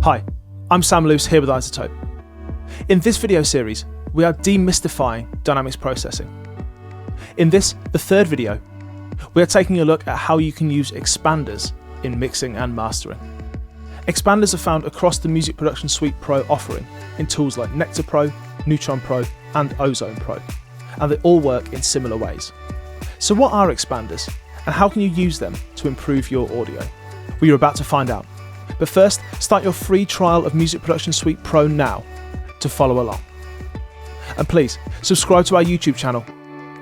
Hi, I'm Sam Luce here with iZotope. In this video series, we are demystifying dynamics processing. In this, the third video, we are taking a look at how you can use expanders in mixing and mastering. Expanders are found across the Music Production Suite Pro offering in tools like Nectar Pro, Neutron Pro, and Ozone Pro, and they all work in similar ways. So what are expanders, and how can you use them to improve your audio? Well, you're about to find out. But first, start your free trial of Music Production Suite Pro now to follow along. And please, subscribe to our YouTube channel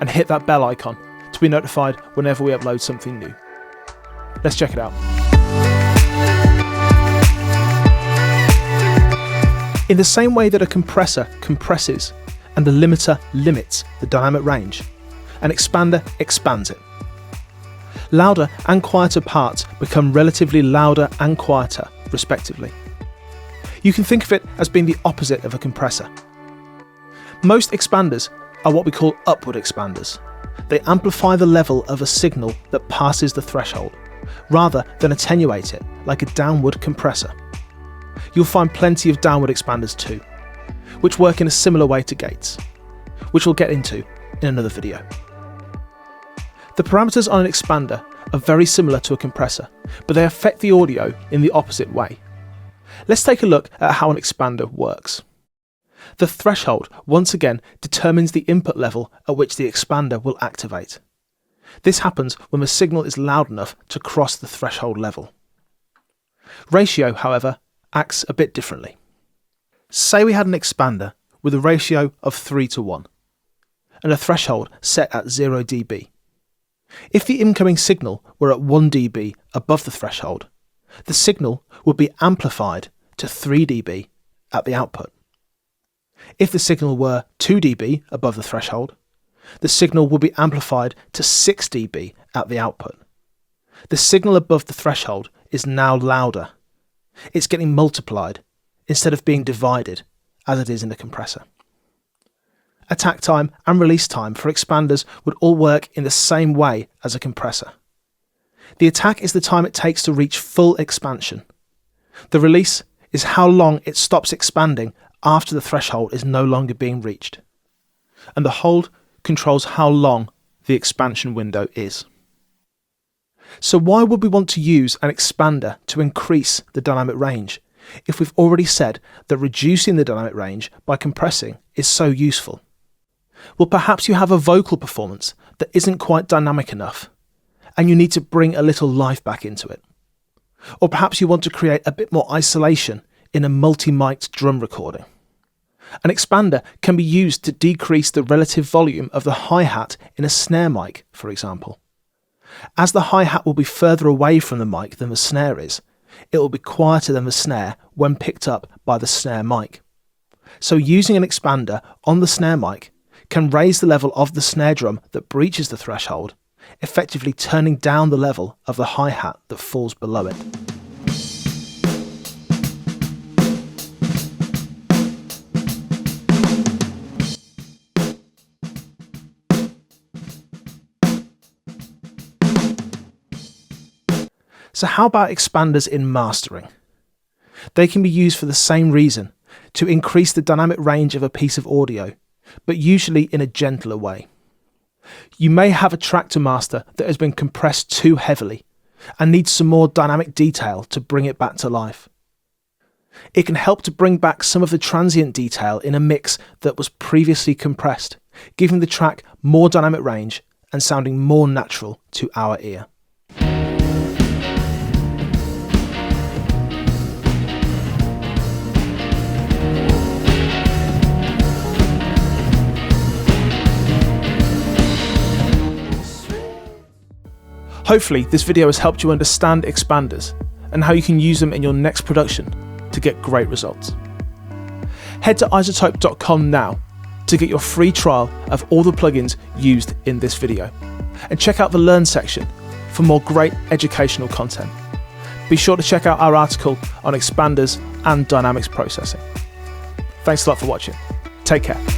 and hit that bell icon to be notified whenever we upload something new. Let's check it out. In the same way that a compressor compresses and a limiter limits the dynamic range, an expander expands it. Louder and quieter parts become relatively louder and quieter, respectively. You can think of it as being the opposite of a compressor. Most expanders are what we call upward expanders. They amplify the level of a signal that passes the threshold, rather than attenuate it like a downward compressor. You'll find plenty of downward expanders too, which work in a similar way to gates, which we'll get into in another video. The parameters on an expander are very similar to a compressor, but they affect the audio in the opposite way. Let's take a look at how an expander works. The threshold, once again, determines the input level at which the expander will activate. This happens when the signal is loud enough to cross the threshold level. Ratio, however, acts a bit differently. Say we had an expander with a ratio of 3:1 and a threshold set at 0 dB. If the incoming signal were at 1 dB above the threshold, the signal would be amplified to 3 dB at the output. If the signal were 2 dB above the threshold, the signal would be amplified to 6 dB at the output. The signal above the threshold is now louder. It's getting multiplied instead of being divided as it is in a compressor. Attack time and release time for expanders would all work in the same way as a compressor. The attack is the time it takes to reach full expansion. The release is how long it stops expanding after the threshold is no longer being reached. And the hold controls how long the expansion window is. So why would we want to use an expander to increase the dynamic range if we've already said that reducing the dynamic range by compressing is so useful? Well, perhaps you have a vocal performance that isn't quite dynamic enough, and you need to bring a little life back into it. Or perhaps you want to create a bit more isolation in a multi-mic'd drum recording. An expander can be used to decrease the relative volume of the hi-hat in a snare mic, for example. As the hi-hat will be further away from the mic than the snare is, it will be quieter than the snare when picked up by the snare mic. So using an expander on the snare mic can raise the level of the snare drum that breaches the threshold, effectively turning down the level of the hi-hat that falls below it. So how about expanders in mastering? They can be used for the same reason, to increase the dynamic range of a piece of audio, but usually in a gentler way. You may have a track to master that has been compressed too heavily and needs some more dynamic detail to bring it back to life. It can help to bring back some of the transient detail in a mix that was previously compressed, giving the track more dynamic range and sounding more natural to our ear. Hopefully this video has helped you understand expanders and how you can use them in your next production to get great results. Head to iZotope.com now to get your free trial of all the plugins used in this video, and check out the Learn section for more great educational content. Be sure to check out our article on expanders and dynamics processing. Thanks a lot for watching. Take care.